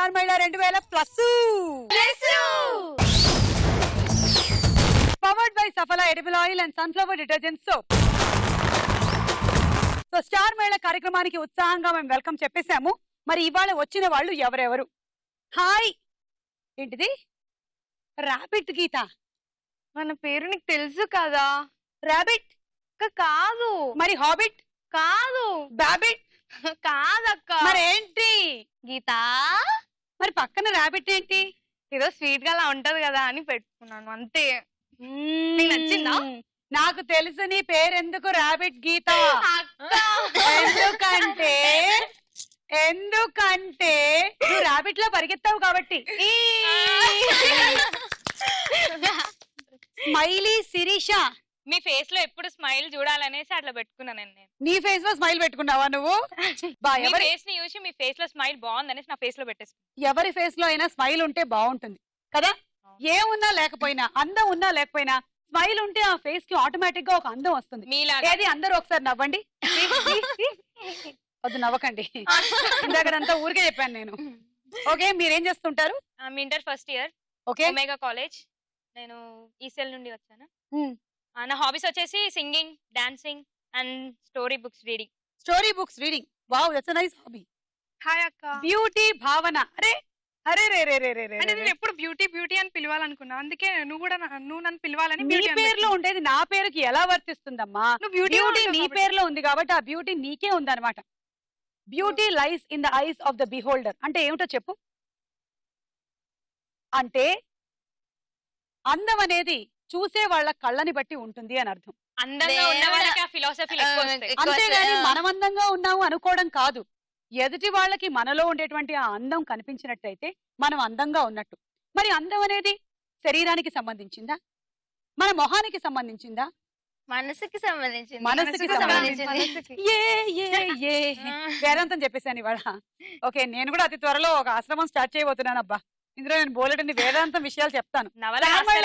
Star మహిళ 2000+. Powered by Saffola edible oil and sunflower detergent soap. So star మహిళ కార్యక్రమానికి ఉత్సాహంగా మేము వెల్కమ్ చెప్పేశాము. మరి ఇవాళ వచ్చిన వాళ్ళు ఎవరెవరు? హాయ్, ఏంటిది? రాబిట్ గీత. మన పేరు నీకు తెలుసు కదా. రాబిట్ కాదు. మరి హాబిట్ కాదు. బాబిట్ కాదక్క. మరి ఏంటి? గీత. మరి పక్కన రాబిట్ ఏంటి? ఏదో స్వీట్ గా అలా ఉంటది కదా అని పెట్టుకున్నాను అంతే. నీకు నచ్చిందా? నాకు తెలుసు నీ పేరెందుకు రాబిట్ గీత. ఎందుకంటే నువ్వు రాబిట్ లో పరిగెత్తావు కాబట్టి. స్మైలీ శిరీష. మీ ఫేస్ లో ఎప్పుడు స్మైల్ చూడాలనేసి అట్లా పెట్టుకున్నానండి నేను. నీ ఫేస్ లో స్మైల్ పెట్టుకున్నావా నువ్వు? మీ ఫేస్ ని చూసి మీ ఫేస్ లో స్మైల్ బాగుందనేసి నా ఫేస్ లో పెట్టేసుకున్నాను. ఎవరి ఫేస్ లో అయినా స్మైల్ ఉంటే బాగుంటుంది కదా. ఏమున్నా లేకపోయినా, అందం ఉన్నా లేకపోయినా స్మైల్ ఉంటే ఆ ఫేస్ కి ఆటోమేటిక్ గా ఒక అందం వస్తుంది. ఏది అందరూ ఒకసారి నవ్వండి. వద్దు నవ్వకండి, ఇందాకడంతా ఊరికే చెప్పాను నేను. ఓకే, మీరేం చేస్తుంటారు? Inter first year, okay, omega college. నేను ఈసెల్ నుండి వచ్చాను. నా హాబీస్ వచ్చేసి singing, dancing and story books reading. Story books reading, wow, that's a nice hobby. Hi అక్క. బ్యూటీ భావన. అరే అరే రే రే రే రే రే. అంటే నేను ఎప్పుడు బ్యూటీ బ్యూటీ అని పిలవాలనుకున్నా, అందుకే నువ్వు నన్ను పిలవాలని. నీ పేరులో ఉండేది నా పేరుకి ఎలా వర్తిస్తుందమ్మా? బ్యూటీ నీ పేరులో ఉంది కాబట్టి ఆ బ్యూటీ నీకే ఉందన్నమాట. Beauty lies in the eyes of the beholder అంటే ఏమిటో చెప్పు. అంటే అందం అనేది చూసే వాళ్ళ కళ్ళని బట్టి ఉంటుంది అని అర్థం. అందంగా ఉన్న వాళ్ళకి ఆ ఫిలాసఫీలు ఎక్కువ వస్తాయి. అంతేగాని మనం అందంగా ఉన్నాము అనుకోవడం కాదు. ఎదుటి వాళ్ళకి మనలో ఉండేటువంటి ఆ అందం కనిపించినట్టయితే మనం అందంగా ఉన్నట్టు. మరి అందం అనేది శరీరానికి సంబంధించిందా, మన మొహానికి సంబంధించిందా, మనసుకి సంబంధించింది? మనసుకి సంబంధించింది. వేదాంతం చెప్పేశాను ఇవాళ. ఓకే, నేను కూడా అతి త్వరలో ఒక ఆశ్రమం స్టార్ట్ చేయబోతున్నాను. అబ్బా, ఇందులో నేను బోలెడన్ని వేదాంతం విషయాలు చెప్తాను.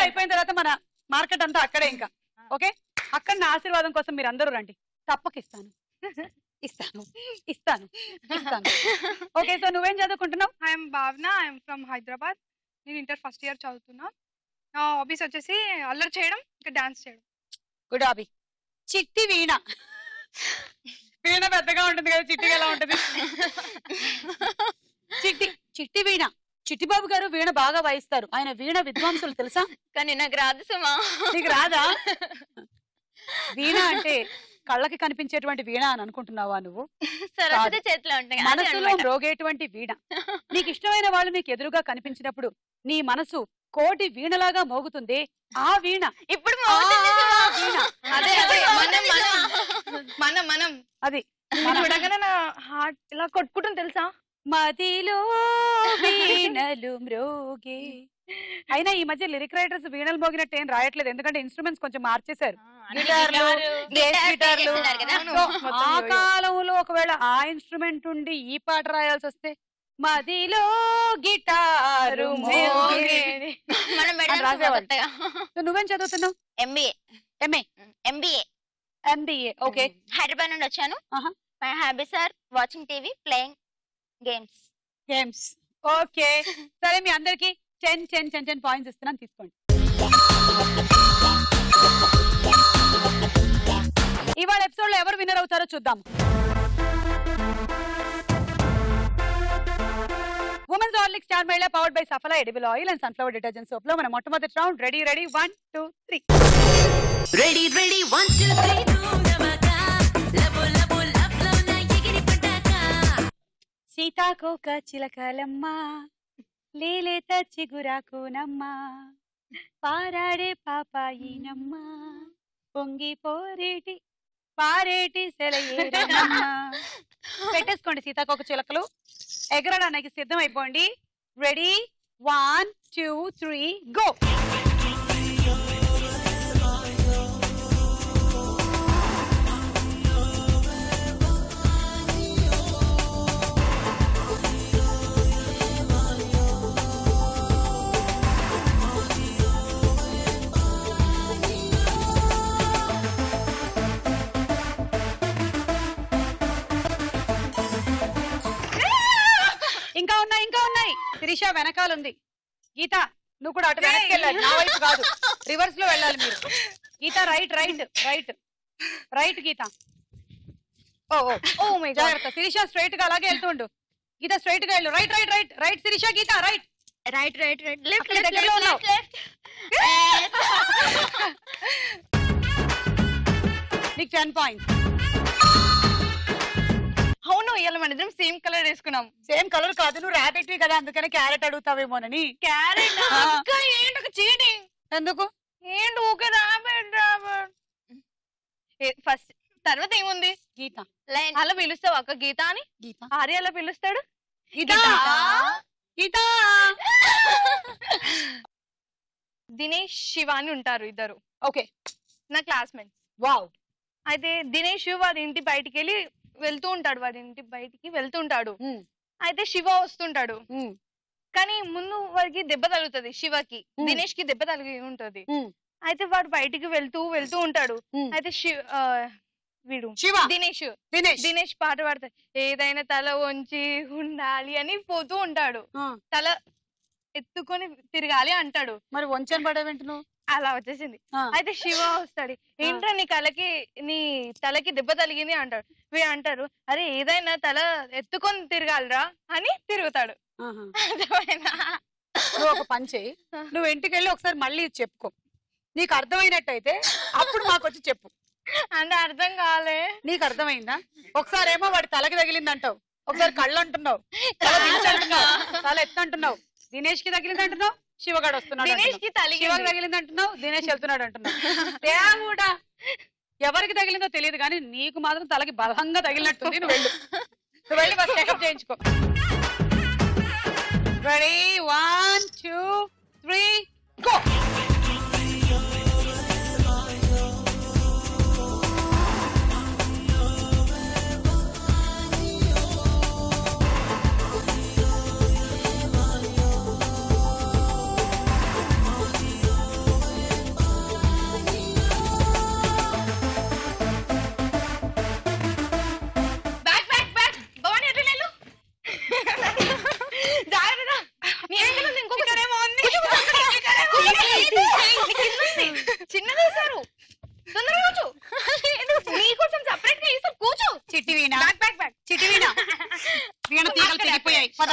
అయిపోయిన తర్వాత మన మార్కెట్ అంతా అక్కడే. ఇంకా ఓకే, అక్కడ నా ఆశీర్వాదం కోసం మీరు అందరూ రండి, తప్పకిస్తాను. ఇస్తాను ఇస్తాను ఇస్తాను. ఓకే, సో నువ్వేం చదువుకుంటున్నావు? ఐఎమ్ భావన, ఐఎమ్ ఫ్రమ్ హైదరాబాద్. నేను ఇంటర్ ఫస్ట్ ఇయర్ చదువుతున్నా. నా హాబీస్ వచ్చేసి అల్లరి చేయడం, ఇంకా డాన్స్ చేయడం. Good hobby. చిట్టి వీణ. వీణ పెద్దగా ఉంటుంది కదా, చిట్టి ఎలా ఉంటుంది? చిట్టి వీణ. చిట్టిబాబు గారు వీణ బాగా వాయిస్తారు. ఆయన వీణ విద్వాంసులు తెలుసా? కానీ నాకు రాదు సుమా. నీకు రాదా? వీణ అంటే కళ్ళకి కనిపించేటువంటి వీణ అని అనుకుంటున్నావా నువ్వు? మనసులో మ్రోగేటువంటి వీణ. నీకు ఇష్టమైన వాళ్ళు నీకు ఎదురుగా కనిపించినప్పుడు నీ మనసు కోటి వీణలాగా మోగుతుంది. ఆ వీణ ఇప్పుడు అది చూడగానే నా హార్ట్ ఇలా కొట్టుకుంటుంది తెలుసా. మదిలో వీణలు మ్రోగే. అయినా ఈ మధ్య లిరిక్ రైటర్స్ వీణలు మోగినట్టు ఏం రాయట్లేదు, ఎందుకంటే ఇన్స్ట్రుమెంట్స్ కొంచెం మార్చేశారు. ఆ కాలంలో ఒకవేళ ఆ ఇన్స్ట్రుమెంట్ ఉండి ఈ పాట రాయాల్సి వస్తే మదిలో గిటారు నువ్వేం చదువుతున్నావు? ఎంబీఏ. ఎంబీఏ. ఓకే, హైదరాబాద్ నుండి వచ్చాను. My hobbies are watching TV, playing games. Okay, సరే మీ అందరికి 10 పాయింట్స్ ఇస్తున్నాను, తీసుకోండి. ఇవాళ ఎపిసోడ్ లో ఎవరు విన్నర్ అవుతారో చూద్దాం. ఉమెన్స్ హార్లిక్స్ స్టార్ మహిళ powered by Saffola edible oil and sunflower detergent soap లో మన మొట్టమొదటి రౌండ్. రెడీ 1 2 3. రెడీ 1 2 3. సీతాకోక చిలకలమ్మ లేలేత చిగురాకునమ్మ పారాడే పాపాయినమ్మ పొంగి పారేటి సెలయేరమ్మ. పెట్టేసుకోండి సీతాకోక చిలకలు. ఎగరడానికి సిద్ధం అయిపోండి. Ready 1 2 3 go. ఇంకా ఉన్నాయి శిరీష వెనకాల ఉంది. గీత నువ్వు కూడా అటు వెనక్కి వెళ్ళాలి, నా వైపు కాదు, రివర్స్ లో వెళ్ళాలి మీరు. Geetha right right right right Geetha. Oh oh my జాగ్రత్త. శిరీష స్ట్రైట్ గా అలాగే వెళ్తుండు. గీత స్ట్రైట్ గా వెళ్ళు. Right right right right Sirisha. Geeta right right right right left అక్కడ దగ్గరలో ఉన్నావు. నీకు 10 పాయింట్స్. అవును ఇవాళ మన ఇద్దరం సేమ్ కలర్ వేసుకున్నాం. సేమ్ కలర్ కాదు, నువ్వు ర్యాబిట్ కదా, అందుకని క్యారెట్ అడుగుతావేమోనని. క్యారెట్ ఏంటి చీటింగ్? ఎందుకు ఏంటి ఊకే రాబెట్ ఫస్ట్ తర్వాత ఏముంది? గీత అలా పిలుస్తావు అక్క గీత అని. గీత ఆర్య అలా పిలుస్తాడు. గీత గీత. దినేష్ శివ అని ఉంటారు ఇద్దరు. ఓకే, నా క్లాస్మేట్స్. వావ్. అయితే దినేష్ వాడి ఇంటి బయటికి వెళ్ళి వెళ్తూ ఉంటాడు, వాడి ఇంటి బయటికి వెళ్తుంటాడు. అయితే శివ వస్తుంటాడు, కానీ ముందు వాడికి దెబ్బ తగులుతుంది శివకి. దినేష్ కి దెబ్బ తగిలి ఉంటది. అయితే వాడు బయటికి వెళ్తూ ఉంటాడు. అయితే వీడు శివ దినేష్ దినేష్ దినేష్ పాట పాడతాడు. ఏదైనా తల వంచి ఉండాలి అని పోతూ ఉంటాడు. తల ఎత్తుకొని తిరగాలి అంటాడు. మరి వంచని పడేవేంటి నువ్వు? అలా వచ్చేసింది. అయితే శివ వస్తాడు. ఏంట్రా నీ తలకి దెబ్బ తగిలింది అంటాడు. వీడు అంటారు, అరే ఏదైనా తల ఎత్తుకొని తిరగాలిరా అని తిరుగుతాడు. నువ్వు ఒక పని చేయి, నువ్వు ఇంటికి వెళ్ళి ఒకసారి మళ్ళీ చెప్పుకో. నీకు అర్థమైనట్టయితే అప్పుడు మాకు వచ్చి చెప్పు. అంటే అర్థం కాలే. నీకు అర్థమైందా? ఒకసారి ఏమో వాడి తలకి తగిలింది అంటావు, ఒకసారి కళ్ళు అంటున్నావు, తల దించు అంటున్నావు, తల ఎత్తు అంటున్నావు. దినేష్ కి తగిలింది అంటున్నావు, శివగాడు వస్తున్నాడు. దినేష్ కి శివకి తగిలింది అంటున్నావు, దినేష్ వెళ్తున్నాడు అంటున్నావు. దేవుడా, ఎవరికి తగిలిందో తెలియదు కానీ నీకు మాత్రం తలకి బలంగా తగిలినట్టుంది. నువ్వు వెళ్ళి బస్ చెకప్ చేయించుకో. Ready 1 2 3 go. చిన్నదేశారు తొందరగా కూర్చో. నీకోసం సెపరేట్ గా వేసారు, కూర్చో. చిట్టి వీణ బ్యాక్ చిట్టి వీణ వీణ తీగలు తెగిపోయాయి. పద.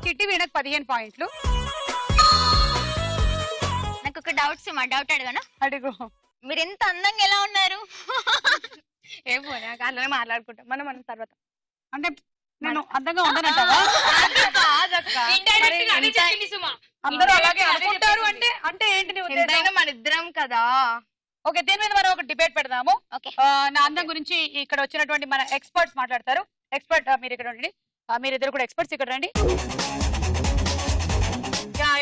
చిట్టి వీణకు 15 పాయింట్లు. నాకు ఒక డౌట్ అడగనా? అడుగు. మీరు ఎంత అందంగా ఎలా ఉన్నారు? ఏమో నాకు అలానే మాట్లాడుకుంటాం మనం తర్వాత. అంటే నేను అందంగా ఉండనంటావా? అందరూ అలాగే అనుకుంటారు అంటే అంటే ఏంటి నీ ఉద్దేశం? మన ఇద్దరం కదా. ఓకే, దీని మీద మనం ఒక డిబేట్ పెడదాము. నా అందం గురించి ఇక్కడ వచ్చినటువంటి మన ఎక్స్పర్ట్స్ మాట్లాడతారు. ఎక్స్పర్ట్ మీరు ఇక్కడ ఉండండి, మీరిద్దరు కూడా ఎక్స్పర్ట్స్ ఇక్కడ రండి.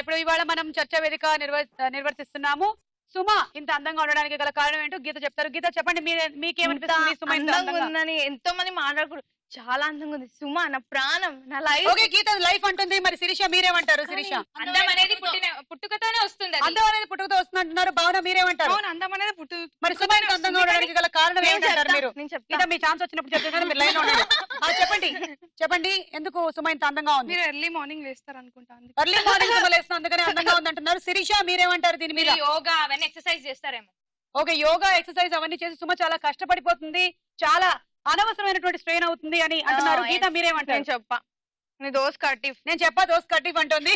ఇప్పుడు ఇవాళ మనం చర్చా వేదిక నిర్వర్తిస్తున్నాము. సుమ ఇంత అందంగా ఉండడానికి గల కారణం ఏంటో గీత చెప్తారు. గీత చెప్పండి, మీకేమనిపిస్తుంది? సుమ అందంగా ఉందని ఎంతో మంది మాట్లాడుకుంటారు. చాలా అందంగా ఉంది సుమ, నా ప్రాణం, నా లైఫ్. ఓకే, గీత లైఫ్ అంటుంది. మరి శిరీష మీరేమంటారు? శిరీష అందం అనేది పుట్టుకతోనే వస్తుంది. అందం అనేది పుట్టుకతో వస్తుంది అంటున్నారు. భావన మీరేమంటారు? అందం అనేది మరి సుమ ఇంత అందంగా ఉండడానికి గల కారణం ఏంటంటారు మీరు? గీత మీ ఛాన్స్ వచ్చినప్పుడు చెప్తారు, మీరు లైన్ లో ఉండండి. చెప్పండి ఎందుకు సుమ ఇంత అందంగా ఉంది? మీరు ఎర్లీ మార్నింగ్ లేస్తారు అనుకుంటా. ఎర్లీ మార్నింగ్ సుమ లేస్తుంది అందుకనే అందంగా ఉంది అంటున్నారు. శిరీష మీరేమంటారు దీని మీద? యోగా అవన్నీ ఎక్సర్సైజ్ చేస్తారేమో. ఓకే, యోగా ఎక్సర్సైజ్ అవన్నీ చేసి సుమ చాలా కష్టపడిపోతుంది, చాలా అనవసరమైనటువంటి స్ట్రెయిన్ అవుతుంది అని అంటున్నారు. గీత మీరేమంటారు? నేను చెప్పా దోస్ కట్టిఫ్ అంటుంది.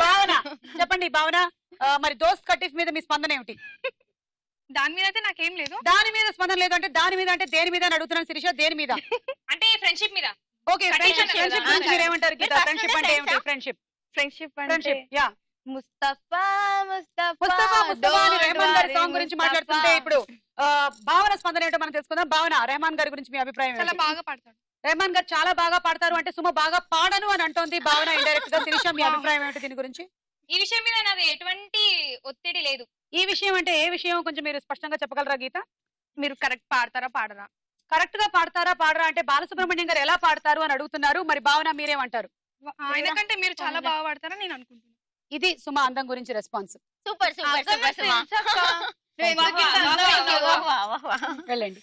భావన చెప్పండి. భావన, మరి దోస్ కట్టిఫ్ మీద మీ స్పందన ఏమిటి? దాని మీద అయితే నాకేం లేదు. దాని మీద స్పందన లేదు అంటే దాని మీద అంటే దేని మీద అని అడుగుతున్నాను శిరీష. దేని మీద? అంటే ఫ్రెండ్షిప్ మీద. ఓకే, ఫ్రెండ్షిప్ గురించి మీరేమంటారు గీత? ఫ్రెండ్షిప్ అంటే ఏమిటి? Friendship yeah. ముస్తఫా అని రెహమాన్ గారి సాంగ్ గురించి మాట్లాడుతుంటే ఇప్పుడు భావన స్పందన ఏంటో మనం తెలుసుకుందాం. భావన, రెహమాన్ గారి గురించి మీ అభిప్రాయం? చాలా బాగా పాడతారు రెహమాన్ గారు, చాలా బాగా పాడతారు అంటే సుమ బాగా పాడను అని అంటోంది భావన ఇండైరెక్ట్ గా. శిరీష మీ అభిప్రాయం ఏమిటి దీని గురించి? ఈ విషయం మీద నాది ఎటువంటి ఒత్తిడి లేదు. ఈ విషయం అంటే ఏ విషయం కొంచెం మీరు స్పష్టంగా చెప్పగలరా గీత? మీరు కరెక్ట్ పాడతారా పాడరా? కరెక్ట్ గా పాడతారా పాడరా అంటే బాలసుబ్రహ్మణ్యం గారు ఎలా పాడతారు అని అడుగుతున్నారు. మరి భావన మీరేమంటారు? ఆయన కంటే మీరు చాలా బాగా పాడతారా నేను అనుకుంటున్నాను. ఇది సుమ అందం గురించి రెస్పాన్స్. సూపర్ వెళ్ళండి.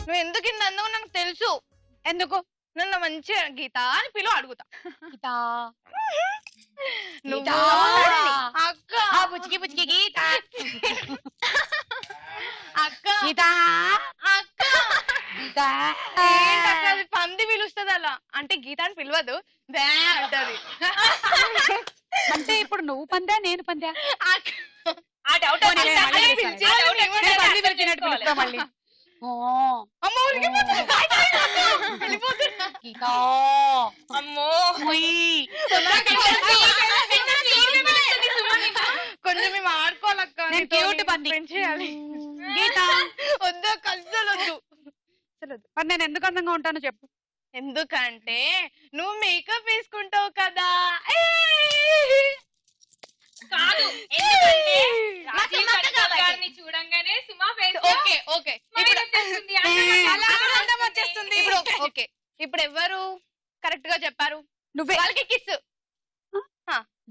నువ్వు ఎందుకు ఇంత అందం నాకు తెలుసు. ఎందుకు? నన్ను మంచిగా గీత అని పిలువ అడుగుతా. గీతా నువ్వు అక్క పుచ్చికి పుచ్చికి గీత అక్క గీత అక్క గీత ఏంటక్క అది పంది పిలుస్తుంది అలా. అంటే గీత అని పిలవదు, బ్యా అంటది. అంటే ఇప్పుడు నువ్వు పందా నేను పందా? ఆ డౌట్ పిలుస్తా మళ్ళీ. అమ్మో కొంచెం మేము ఆడుకోవాలక్క. నేను క్యూట్ పంది. చేయాలి గీత వద్దు కలుసలు వద్దు. మరి నేను ఎందుకు అందంగా ఉంటానో చెప్పు. ఎందుకంటే నువ్వు మేకప్ వేసుకుంటావు కదా. కాదు, ఎందుకంటే రాజీవ్ కనకాల గారిని చూడంగానే సుమా ఫేస్ ఓకే ఓకే స్మైల్ వచ్చేస్తుంది. అందం వచ్చేస్తుంది. ఇప్పుడు ఓకే, ఇప్పుడు ఎవరు కరెక్ట్ గా చెప్పారు? నువ్వే. వాళ్ళకి కిస్.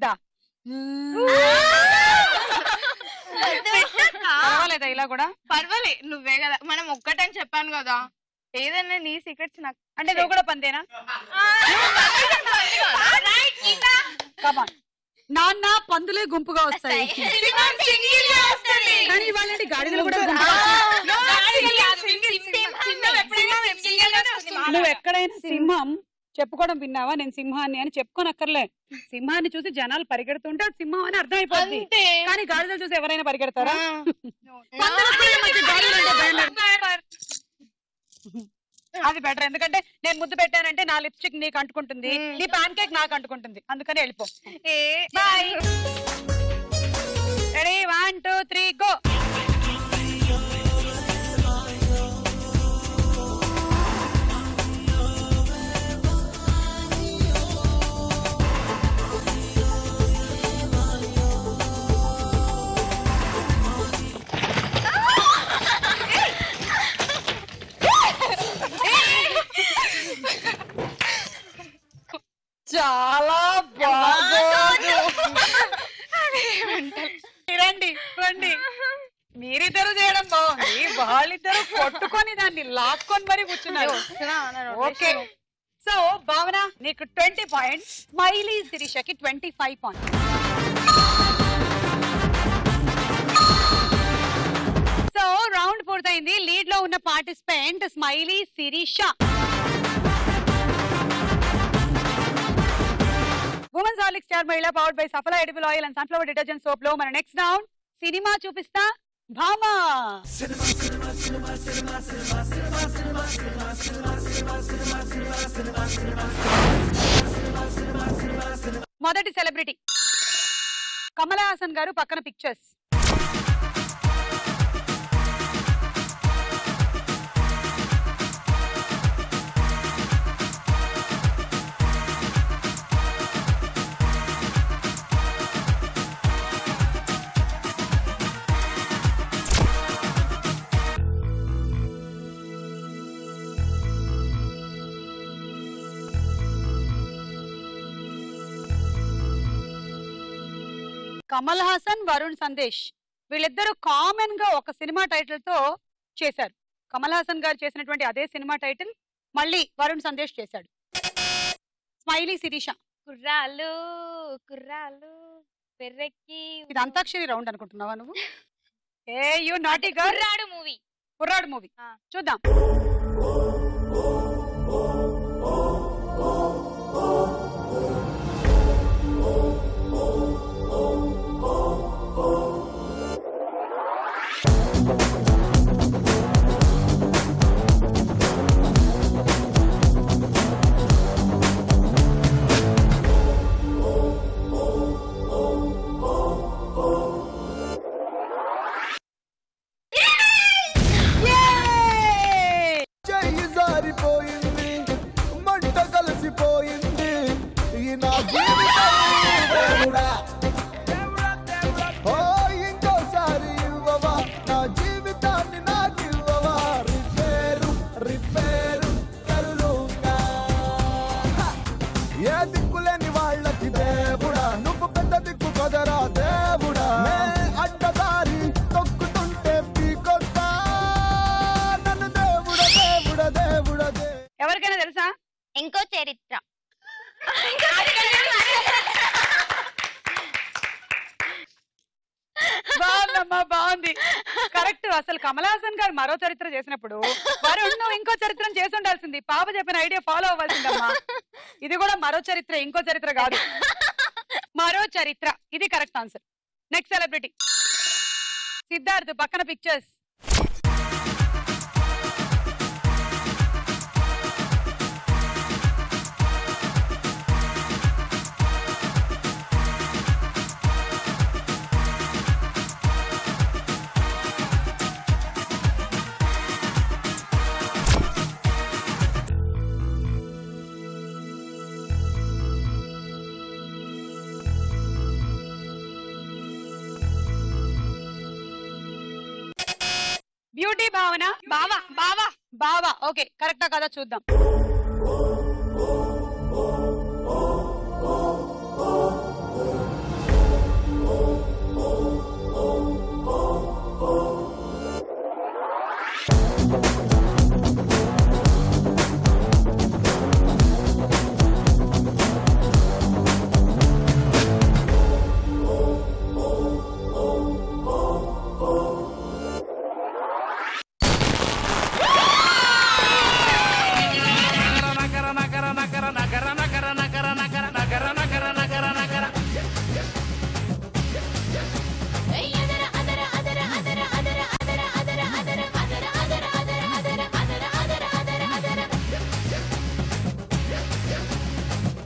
దా పర్వాలేదా ఇలా కూడా? పర్వాలే, నువ్వే కదా. మనం ఒక్కటని చెప్పాను కదా. ఏదన్నా నీ సీక్రెట్స్ నాకు. అంటే నువ్వు కూడా పందేనా? కమాన్. నాన్న పందులే గుంపుగా వస్తాయి, కానీ వాళ్ళంటి గాడిదలు కూడా నువ్వు ఎక్కడైనా సింహం చెప్పుకోవడం విన్నావా? నేను సింహాన్ని అని చెప్పుకోనక్కర్లే. సింహాన్ని చూసి జనాలు పరిగెడుతుంటే అది సింహం అని అర్థం అయిపోతుంది. కానీ గాడిదలు చూసి ఎవరైనా పరిగెడతారా? అది బెటర్. ఎందుకంటే నేను ముద్దు పెట్టానంటే నా లిప్స్టిక్ నీకు అంటుకుంటుంది, నీ పాన్ కేక్ నాకు అంటుకుంటుంది. అందుకని వెళ్ళిపో. బాయ్. Ready 1 2 3 go. చాలా బాగోదు. రండి రండి. మీరిద్దరు చేయడం బాగుంది, వాళ్ళిద్దరు కొట్టుకొని దాన్ని లాక్కొని మరి కూర్చున్నారు. ఓకే, సో భావన నీకు 20 పాయింట్స్, స్మైలీ శిరీషకి 25 పాయింట్స్. సో రౌండ్ పూర్తయింది. లీడ్ లో ఉన్న participant smiley Sirisha. Women's Horlicks star మహిళా powered by Saffola edible oil and sunflower detergent soap లో మన నెక్స్ట్ రౌండ్ సినిమా చూపిస్తా భామా. మొదటి సెలబ్రిటీ కమల్ హాసన్ గారు, పక్కన పిక్చర్స్. కమల్ హాసన్, వరుణ్ సందేశ్ వీళ్ళిద్దరూ కామన్ గా ఒక సినిమా టైటిల్ తో చేశారు. కమల్ హాసన్ గారు చేసినటువంటి అదే సినిమా టైటిల్ మళ్ళీ వరుణ్ సందేశ్ చేశాడు. స్మైలీ శిరీష. కుర్రాలు కుర్రాలు పెర్రెక్కి. ఇది అంతాక్షరి రౌండ్ అనుకుంటున్నావా నువ్వు? ఏ యు నాటీ గర్ల్. కుర్రాడు మూవీ. కుర్రాడు మూవీ చూద్దాం. ఎవరికైనా తెలుసా? ఇంకో చరిత్ర. బాగుందమ్మా, బాగుంది, కరెక్ట్. అసలు కమల్ హాసన్ గారు మరో చరిత్ర చేసినప్పుడు వరుణ్ నువ్వు ఇంకో చరిత్రను చేసి ఉండాల్సింది. పాప చెప్పిన ఐడియా ఫాలో అవ్వాల్సిందమ్మా. ఇది కూడా మరో చరిత్ర, ఇంకో చరిత్ర కాదు, మరో చరిత్ర. ఇది correct answer. Next celebrity Siddharth, పక్కన పిక్చర్స్. బ్యూటీ భావన, బావా బావా బావా. ఓకే, కరెక్టా కదా చూద్దాం.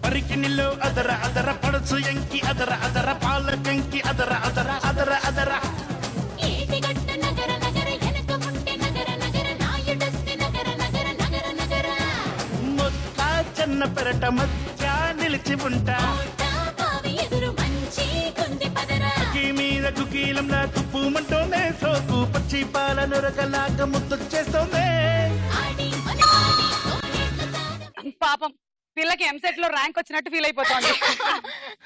పరికినిలో అదర అదర పడుచు ఎంకి అదర అదర పాల కంకి అదర అదర అదర అదర ఏటిగట్ట నగర నగర ఎనక ముంటే నగర నగర నాయుడస్తి నగర నగర నగర నగర మొక్క చిన్న పెరట మధ్య నిలిచి ఉంటా బావి ఎదురు మంచి కుంది పదర అకి మీద కుకీలంలా కుప్పుమంటోనే సోకు పచ్చి పాల నొరకలాగా ముద్దొచ్చేస్తోందే. పాపం పిల్లకి ఎంసెట్ లో ర్యాంక్ వచ్చినట్టు ఫీల్ అయిపోతుంది.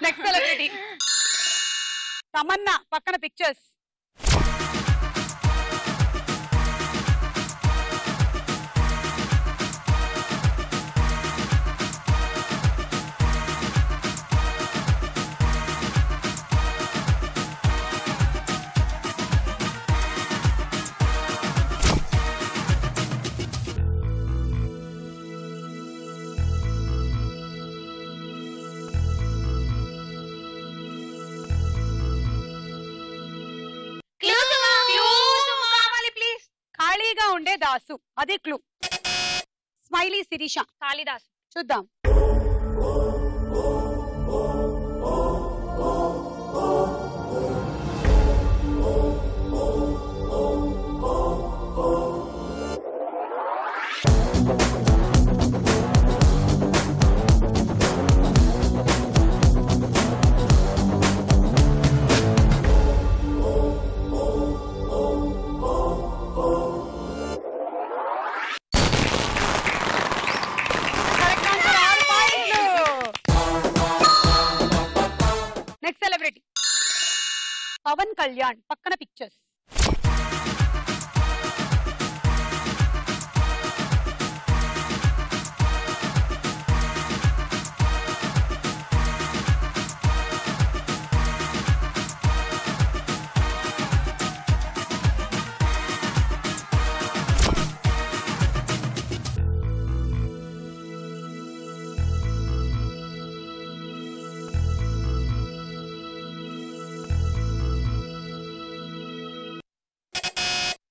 నెక్స్ట్ సెలబ్రిటీ తమన్నా, పక్కన పిక్చర్స్. ఖాళీగా ఉండే దాసు, అది క్లూ. స్మైలీ శిరీష, కాళిదాసు. చూద్దాం. నెక్స్ట్ సెలబ్రిటీ పవన్ కళ్యాణ్, పక్కన పిక్చర్స్.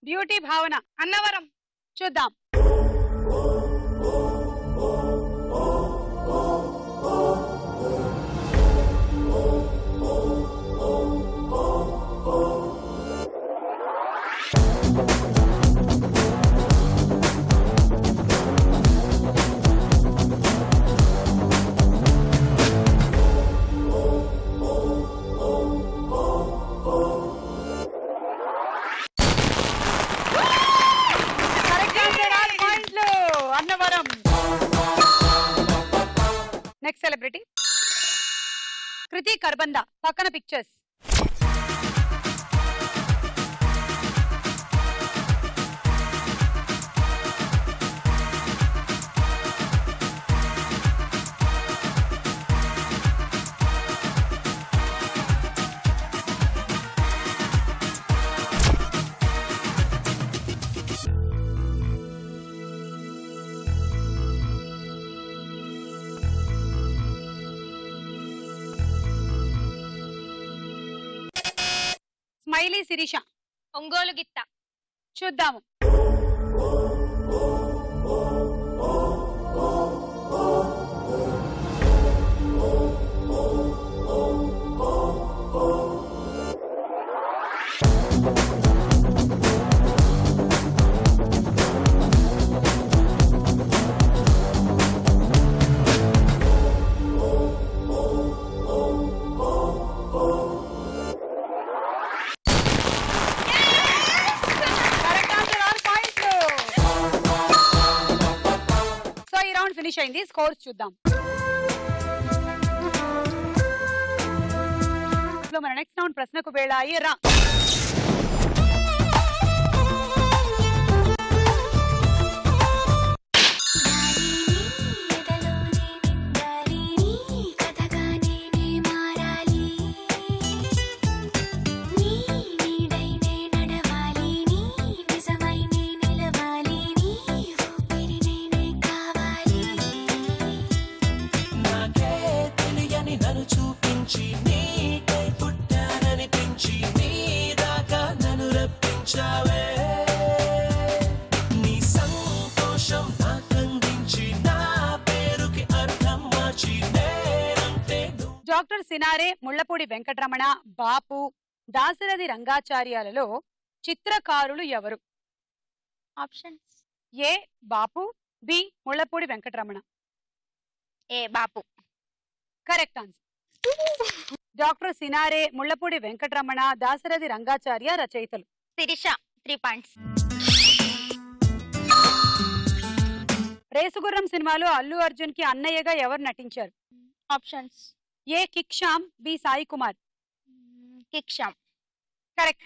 బ్యూటీ భావన, అన్నవరం. చూద్దాం. నెక్స్ట్ సెలబ్రిటీ కృతి కర్బంద, పక్కన పిక్చర్స్. స్మైలీ శిరీష. ఒంగోలు గిత్త. చూద్దాము. ఫినిష్ అయింది. స్కోర్స్ చూద్దాం. మన నెక్స్ట్ రౌండ్ ప్రశ్నకు వేళాయి రా. డాక్టర్ సినారే, ముళ్లపూడి వెంకటరమణ, బాపు, దాశరథి రంగాచార్యాలలో చిత్రకారులు ఎవరు? Options. A Bapu, B Mullapudi Venkataramana. A Bapu. Correct answer. Doctor Sinare, Mullapudi Venkataramana, Dasarathi Rangacharya రచయితలు. శిరీష 3 పాయింట్స్. రేసుగుర్రం సినిమాలో అల్లు అర్జున్ కి అన్నయ్యగా ఎవరు నటించారు? ఆప్షన్స్. ఏ కిక్షామ్, బి సాయి కుమార్. కిక్షామ్. Correct.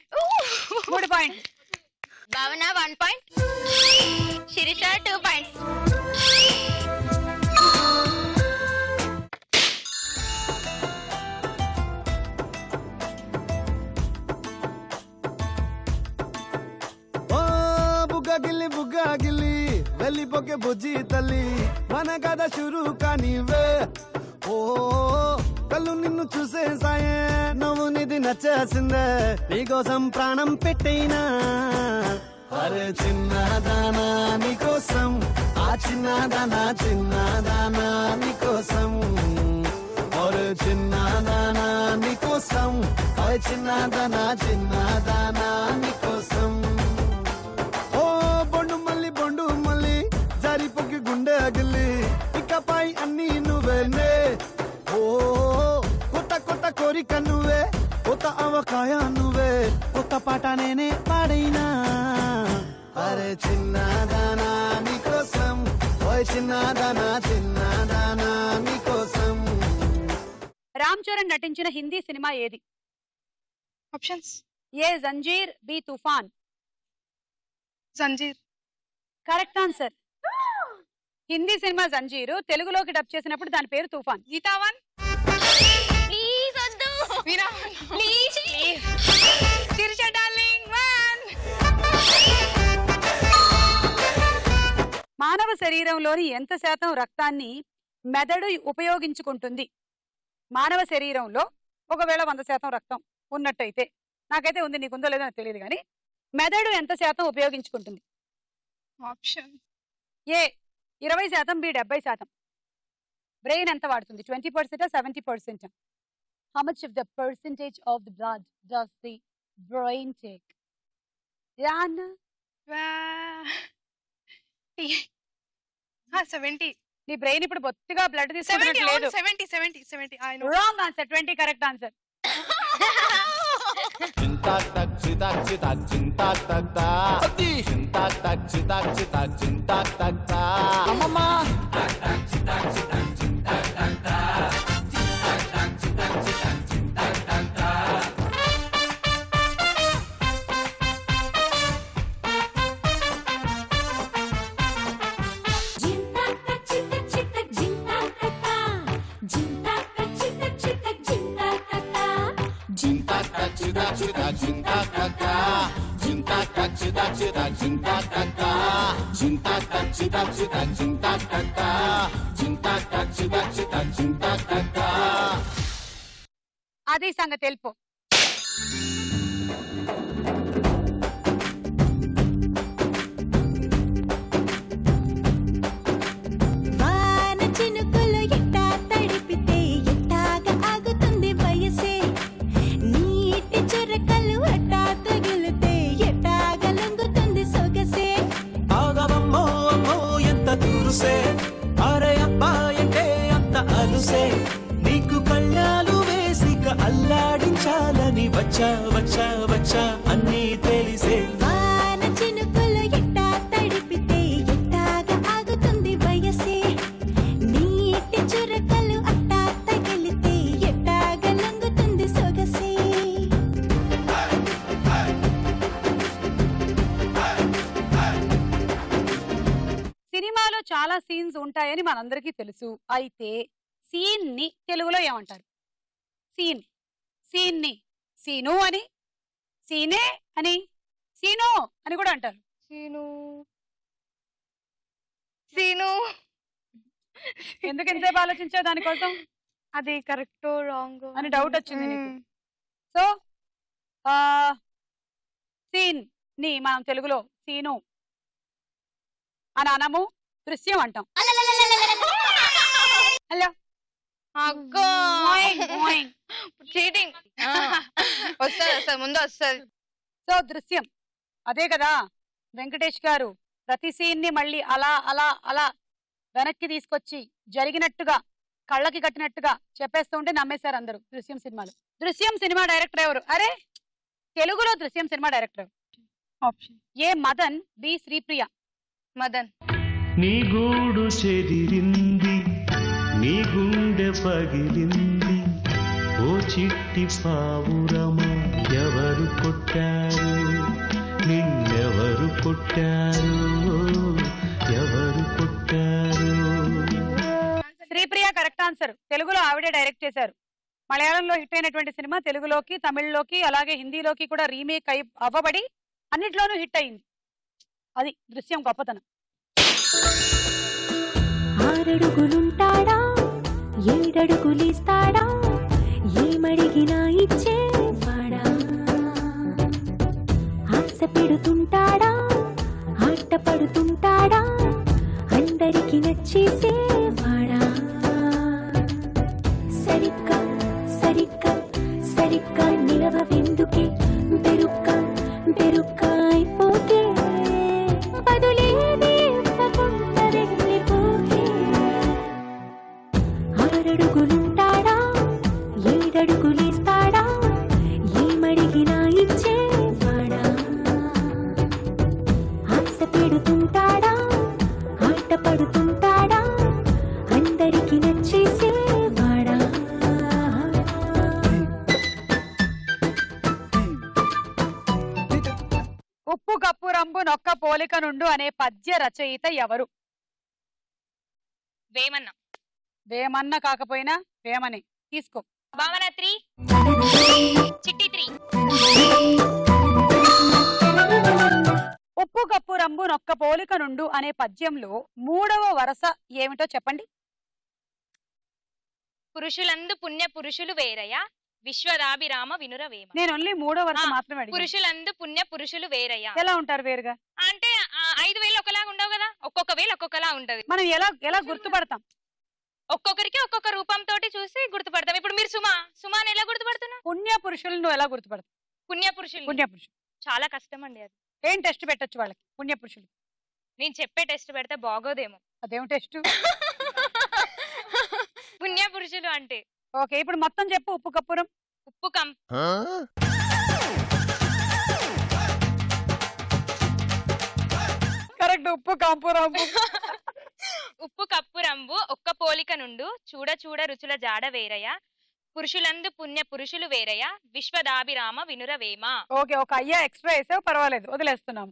3 points. Bhavana 1 point. Sirisha 2 points. బుగ్గాగిల్లి వెళ్ళిపోకే బుజ్జి తల్లి మన కథ షురు కానివే. ఓ కళ్ళు నిన్ను చూసేసాయే, నువ్వు నిధి నచ్చేసిందే, నీకోసం ప్రాణం పెట్టైనా. అరే చిన్నదానా నీకోసం, ఆ చిన్నదానా చిన్నదానా నీకోసం. ఒరే చిన్నదానా నీకోసం, ఆ చిన్నదానా చిన్నదానా నీకోసం. బొండు మళ్ళీ జారిపోకి గుండె అగిలి, ఇకపై అన్ని నువ్వేనే. ఓ కొత్త కొత్త కోరిక నువ్వే, కొత్త అవకాయ నువ్వే, కొత్త పాట నేనే పాడైనా. అరే చిన్నదానా నీకోసం, ఓయ్ చిన్నదానా చిన్నదానా నీకోసం. రామ్ చరణ్ నటించిన హిందీ సినిమా ఏది? Options. A Zanjeer, B Toofan. Zanjeer. Correct answer. Hindi cinema Zanjeer తెలుగులోకి డబ్ చేసినప్పుడు దాని పేరు తుఫాన్. గీతావన్. ప్లీజ్ వద్దు. Please please. శిరీష డార్లింగ్ 1. మానవ శరీరంలోని ఎంత శాతం రక్తాన్ని మెదడు ఉపయోగించుకుంటుంది? మానవ శరీరంలో ఒకవేళ 100% రక్తం ఉన్నట్టయితే, నాకైతే ఉంది, నీకుందో లేదో నాకు తెలియదు, కానీ మెదడు ఎంత శాతం ఉపయోగించుకుంటుంది? ఆప్షన్. ఏ 20%, బి 70%. బ్రెయిన్ ఎంత వాడుతుంది? 20% 70%? How much of the percentage of the blood does the brain take? Rana? 70. నీ బ్రెయిన్ ఇప్పుడు బొత్తిగా బ్లడ్ తీసుకుంటున్నట్టు లేదు. 70. Wrong answer. 20 correct answer. అది సంగతి తెలుపు. వచ్చా వచ్చా వచ్చా అన్నీ తెలిసే వాన చినుకులు ఎట్టా తడిపితే ఎట్టాగా ఆగుతుంది వయసే నీటి చురకలు అట్టా తగిలితే ఎట్టాగా లంగుతుంది సొగసే సినిమాలో చాలా సీన్స్ ఉంటాయని మనందరికీ తెలుసు. అయితే సీన్ ని తెలుగులో ఏమంటారు? సీన్ సీన్ ని సీను అని, సీనే అని, సీను అని కూడా అంటారు. సీను సీను ఎందుకు ఎంతసేపు ఆలోచించావు దానికోసం? అది కరెక్ట్ రాంగ్ అని డౌట్ వచ్చింది నీకు. సో సీన్ ని మనం తెలుగులో సీను అని అనము, దృశ్యం అంటాం. హలో చీటింగ్ వస్తుంది ముందు వస్తుంది. సో దృశ్యం అదే కదా. వెంకటేష్ గారు ప్రతి సీన్ ని మళ్ళీ అలా అలా అలా వెనక్కి తీసుకొచ్చి జరిగినట్టుగా కళ్ళకి కట్టినట్టుగా చెప్పేస్తూ ఉంటే నమ్మేశారు అందరూ దృశ్యం సినిమాలో. దృశ్యం సినిమా డైరెక్టర్ ఎవరు? అరే తెలుగులో Drishyam cinema director option A Madan, B Sripriya. Madan. నీ గూడు చెదిరింది, నీ గుండె పగిలింది, ఓ చిట్టి పావురమా ఎవరు కొట్టారు, నిన్నెవరు కొట్టారు, ఎవరు కొట్టారు? Sripriya correct answer. తెలుగులో ఆవిడే డైరెక్ట్ చేశారు. మలయాళంలో హిట్ అయినటువంటి సినిమా తెలుగులోకి, తమిళ్లోకి, అలాగే హిందీలోకి కూడా రీమేక్ అవ్వబడి అన్నిట్లోనూ హిట్ అయింది. అది దృశ్యం గొప్పతనం. ఆరడుగులుంటాడా, ఏడడుగులిస్తాడా, ఏమడిగినా ఇచ్చేవాడా, ఆశ పెడుతుంటాడా, ఆట పడుతుంటాడా, అందరికి నచ్చేసేవాడా, సరిగ్గా సరిగ్గా సరిగ్గా నిలవెందుకే, బెరుక్క బెరుక్క అయిపోతే బదులేది ఇవ్వకుండా వెళ్ళిపోతే. ఆరడుగులుంటాడా, ఏడడుగులిస్తాడా, ఏమడిగినా ఇచ్చేవాడా, ఆశ పెడుతుంటాడా, ఆట పడుతుంటాడా, అందరికి నచ్చేసేవాడా. ఉప్పు కప్పు రంబు నొక్క పోలిక నుండు అనే పద్య రచయిత ఎవరు? వేమన్న. వేమన్న కాకపోయినా వేమనే తీసుకో. భావన 3, చిట్టి 3. ఉప్పు కప్పు రంబు నొక్క పోలిక నుండు అనే పద్యంలో 3వ వరస ఏమిటో చెప్పండి. పురుషులందు పుణ్య పురుషులు వేరయ, విశ్వదాభిరామ వినురవేమ. నేను ఓన్లీ 3వ వరస మాత్రమే అడిగాను. పురుషులందు పుణ్య పురుషులు వేరయ ఎలా ఉంటారు వేరుగా? అంటే 5 వేలు ఒకలాగా ఉండవు కదా, ఒక్కొక్క వేలు ఒక్కొక్కలా ఉంటది. మనం ఎలా ఎలా గుర్తుపడతాం? ఒక్కొక్కరికి ఒక్కొక్క రూపంతో చూసి గుర్తుపడతాం. ఇప్పుడు మీరు సుమాని ఎలా గుర్తుపడుతున్నా? పుణ్య పురుషులను నువ్వు ఎలా గుర్తుపడతావు? పుణ్య పురుషులు చాలా కష్టం అండి. అది ఏం టెస్ట్ పెట్టొచ్చు వాళ్ళకి పుణ్య పురుషులు? నేను చెప్పే టెస్ట్ పెడితే బాగోదేమో. అదేం టెస్ట్? పుణ్య పురుషులు అంటే ఓకే, ఇప్పుడు మొత్తం చెప్పు. ఉప్పు కప్పురం. ఉప్పు కరెక్ట్. ఉప్పు కాంపురం. ఉప్పు కప్పు రంబు ఒక్క పోలిక నుండు, చూడ చూడ రుచుల జాడ వేరయ, పురుషులందు పుణ్య పురుషులు వేరయ, విశ్వదాభిరామ వినురవేమ. ఓకే, ఒక అయ్యా ఎక్స్ట్రా వేసావు, పర్వాలేదు, వదిలేస్తున్నాం.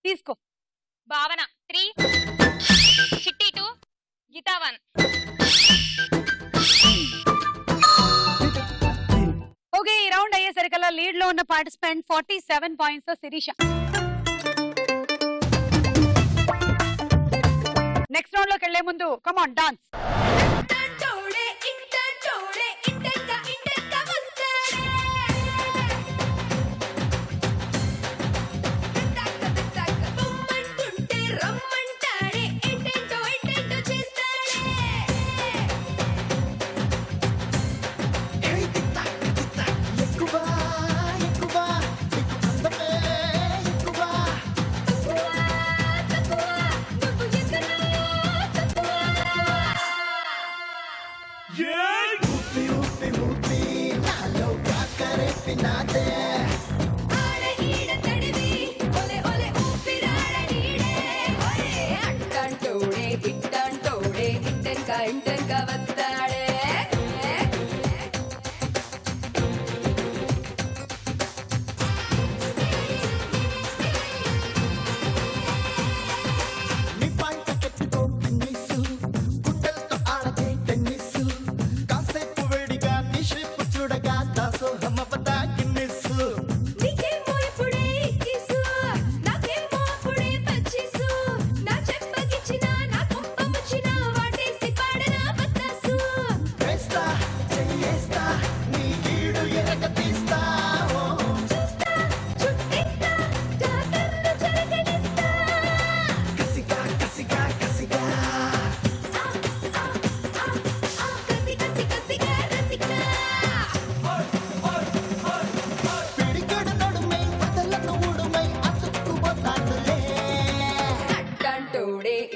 తీసుకో. భావన 3, చిట్టి 2, గీతా 1. ఓకే, ఈ రౌండ్ అయ్యేసరికల్లా లీడ్ లో ఉన్న పార్టిసిపెంట్ 47 పాయింట్స్ తో శిరీష. నెక్స్ట్ రౌండ్ లోకి వెళ్లే ముందు కమాన్ డాన్స్. ఇంటెనక వస్తాడే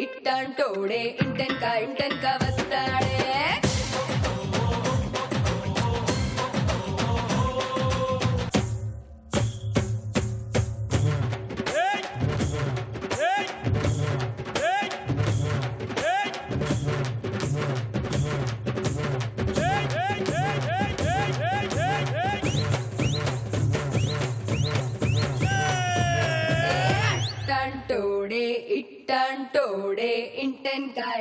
ఇట్టంటోడే ఇంటెనక వస్తాడే ఇట్టంటోడే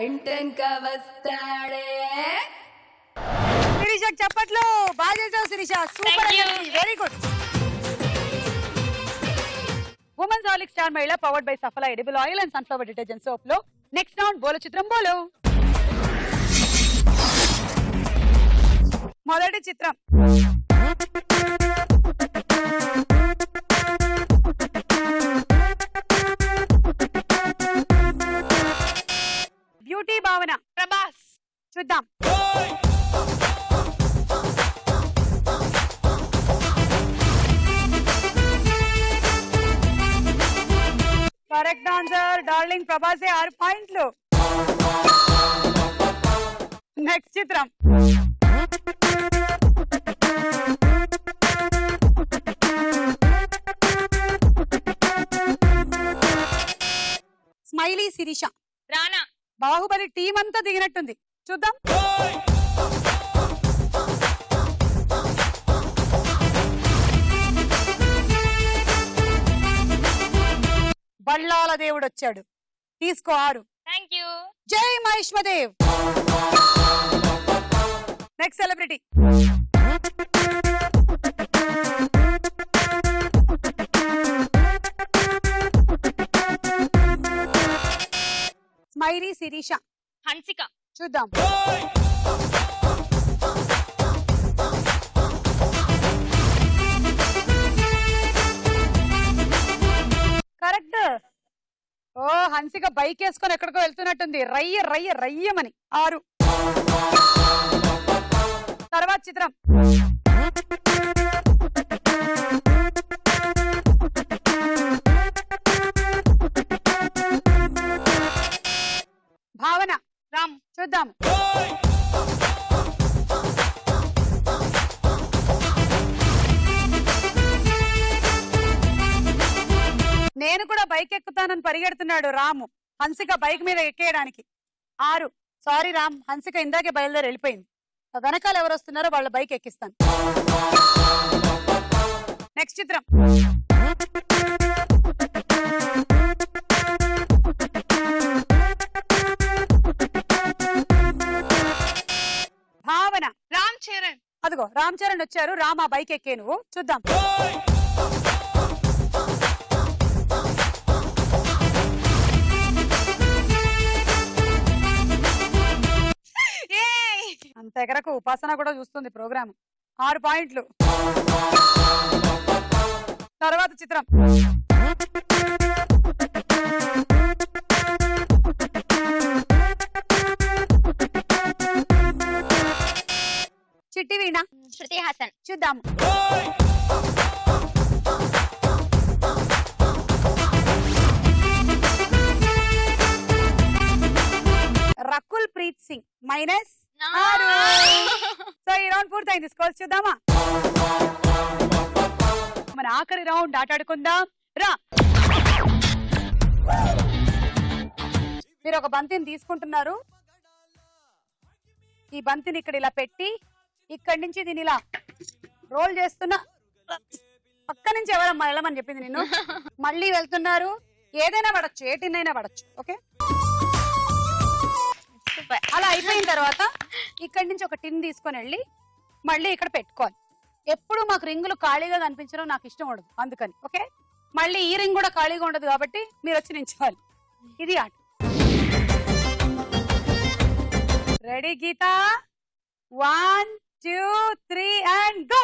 ఇంటెనక వస్తాడే శిరీష చప్పట్లు బాగా చేసావు Sirisha super very good women's Horlick star మహిళ powered by Saffola edible oil and sunflower detergent soap లో నెక్స్ట్ రౌండ్ బోలో చిత్రం బోలో మొదటి చిత్రం బ్యూటీ భావన ప్రభాస్ చూద్దాం కరెక్ట్ ఆన్సర్ డార్లింగ్ ప్రభాసే 6 పాయింట్లు నెక్స్ట్ చిత్రం స్మైలీ శిరీష రానా బాహుబలి టీం అంతా దిగినట్టుంది చూద్దాం బళ్ళాల దేవుడు వచ్చాడు తీసుకో 6 థాంక్యూ జై Maheshwadev next celebrity smiley Sirisha Hansika చూద్దాం కరెక్ట్ ఓ హన్సిక బైక్ వేసుకొని ఎక్కడికో వెళ్తున్నట్టుంది రయ్య రయ్య రయ్యమని 6 తర్వాత చిత్రం భావన రామ్ చూద్దాం నేను కూడా బైక్ ఎక్కుతానని పరిగెడుతున్నాడు రాము హన్సిక బైక్ మీద ఎక్కేయడానికి 6 సారీ రామ్ హన్సిక ఇందాకే బయలుదేరి వెళ్ళిపోయింది వెనకాల ఎవరు వస్తున్నారో వాళ్ళ బైక్ ఎక్కిస్తాను నెక్స్ట్ చిత్రం భావన రామ్ చరణ్ అదిగో రామ్ చరణ్ వచ్చారు రామ్ ఆ బైక్ ఎక్కే నువ్వు చూద్దాం అంత ఎగరకు ఉపాసన కూడా చూస్తుంది ప్రోగ్రామ్ 6 పాయింట్లు తర్వాత చిత్రం చిట్టి వీణ శృతి హాసన్ చూద్దాం రకుల్ ప్రీత్ సింగ్ మైనస్ 6 సో ఈ రౌండ్ పూర్తయింది స్కోర్స్ చూద్దామా మన ఆఖరి రౌండ్ ఆటాడుకుందాం రా మీరు ఒక బంతిని తీసుకుంటున్నారు ఈ బంతిని ఇక్కడ ఇలా పెట్టి ఇక్కడి నుంచి దీని ఇలా రోల్ చేస్తున్నా. పక్క నుంచి ఎవరమ్మా వెళ్ళమని చెప్పింది నేను. మళ్ళీ వెళ్తున్నారు. ఏదైనా పడచ్చు, ఏ టిన్ అయినా పడచ్చు. ఓకే, అలా అయిపోయిన తర్వాత ఇక్కడి నుంచి ఒక టిన్ తీసుకొని వెళ్ళి మళ్ళీ ఇక్కడ పెట్టుకోవాలి. ఎప్పుడు మాకు రింగులు ఖాళీగా కనిపించడం నాకు ఇష్టం ఉండదు, అందుకని. ఓకే, మళ్ళీ ఈ రింగ్ కూడా ఖాళీగా ఉండదు కాబట్టి మీరు వచ్చి నించోవాలి. ఇది ఆట. Ready Gita? 1 2 3 and go.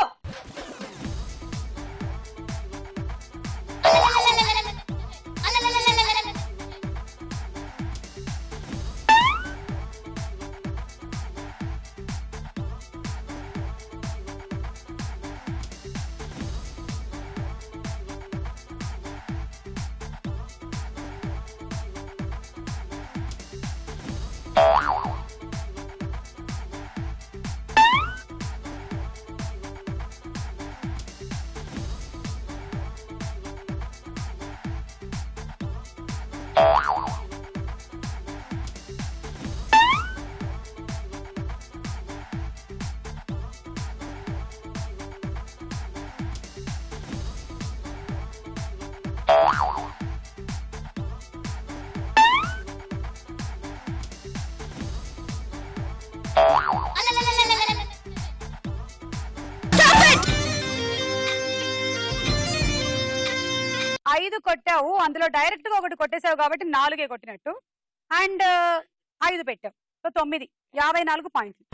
ఐదు కొట్టావు, అందులో డైరెక్ట్ గా ఒకటి కొట్టేసావు కాబట్టి 4 కొట్టినట్టు. అండ్ 5 పెట్టావు, సో 9. 54 పాయింట్లు.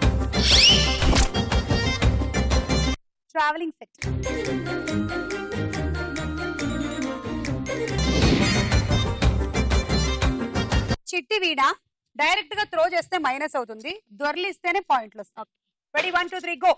Travelling set. చిట్టి వీణ డైరెక్ట్ గా త్రో చేస్తే మైనస్ అవుతుంది, దొర్లిస్తేనే పాయింట్లు వస్తాయి. రెడీ? 1 2 3 గో.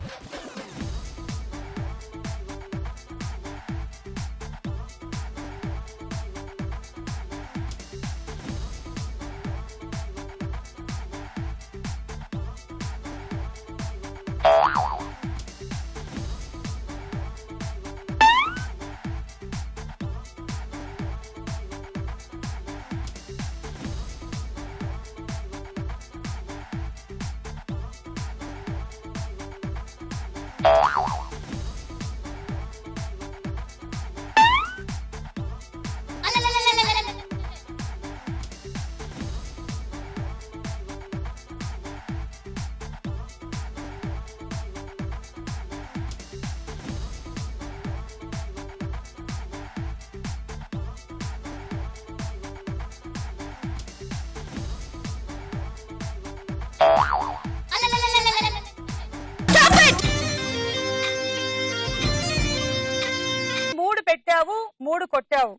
పెట్టావు, 3 కొట్టావు,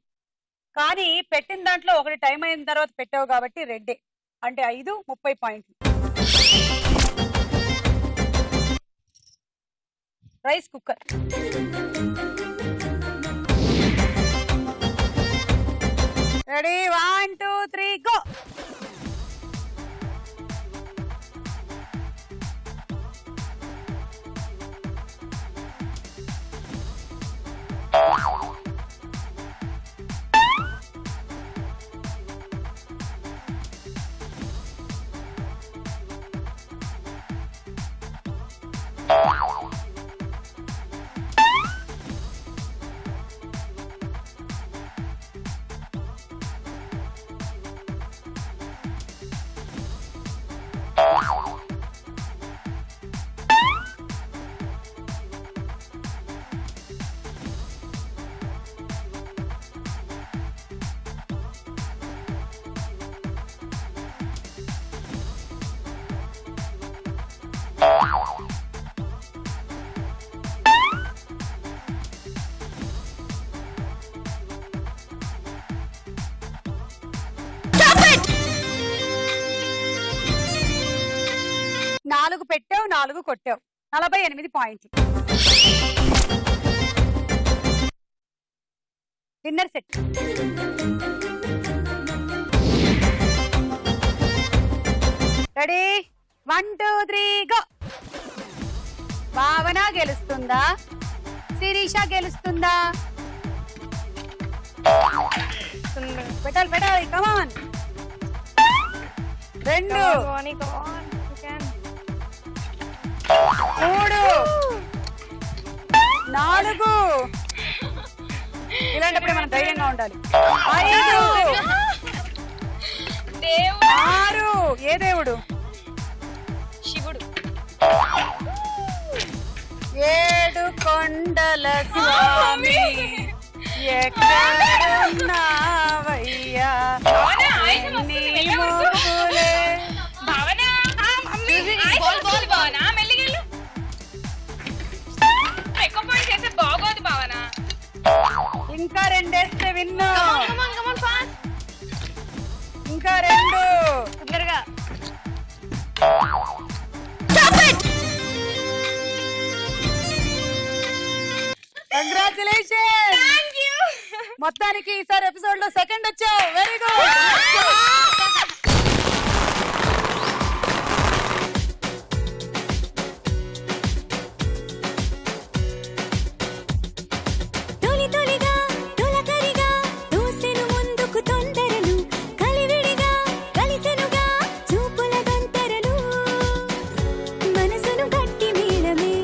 కానీ పెట్టిన దాంట్లో ఒకటి టైం అయిన తర్వాత పెట్టావు కాబట్టి రెడ్డే, అంటే 5 30 పాయింట్లు. Rice cooker. రెడీ? 1 2 3 గో. నాలుగు పెట్టావు, 4 కొట్టావు, 48 పాయింట్లు. Dinner set. రెడీ? 1 2 3 గో. భావన గెలుస్తుందా, శిరీష గెలుస్తుందా? పెట్టాలి పెట్టాలి, కమాన్. 2 3 4 ఇలాంటప్పుడే మనం ధైర్యంగా ఉండాలి. 5 6 ఏ దేవుడు? శివుడు. 7 కొండల స్వామి ఎక్కడున్నావయ్యా బాగోదు భావన. ఇంకా 2 వేస్తే విన్ను. ఇంకా 2 తొందరగా. కంగ్రాచులేషన్. మొత్తానికి ఈసారి ఎపిసోడ్ లో సెకండ్ వచ్చావు. Very good. తొలి తొలిగా తొలకరిగా దూసెను ముందుకు తొందరలు కలివిడిగా కలిసెనుగా చూపుల గంతరలు మనసును గట్టి మేళమే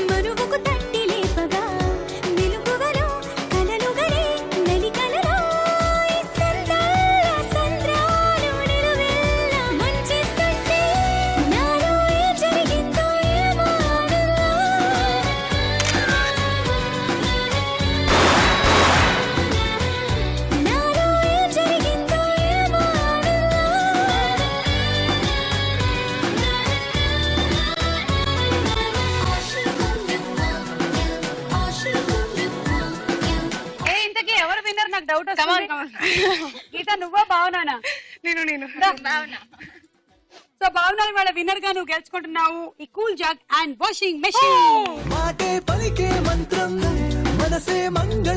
మనువుకు తట్టి లేపగా నిలుపువలో కలలు గలే నలికలలో సంద్రాలు నిలువెల్ల మంచిస్తుంటే నాలో ఏం జరిగిందో ఏమో నాలో ఏం జరిగిందో ఏమో ఇంతకీ ఎవరు విన్నర్? నాకు డౌట్ వస్తుంది. గీత నువ్వా భావనానా? నేను సో భావన వాళ్ళ విన్నర్ గా నువ్వు గెలుచుకుంటున్నావు ఈ cool jug and washing machine. మాటే పలికే మంత్రం మనసే మంగళ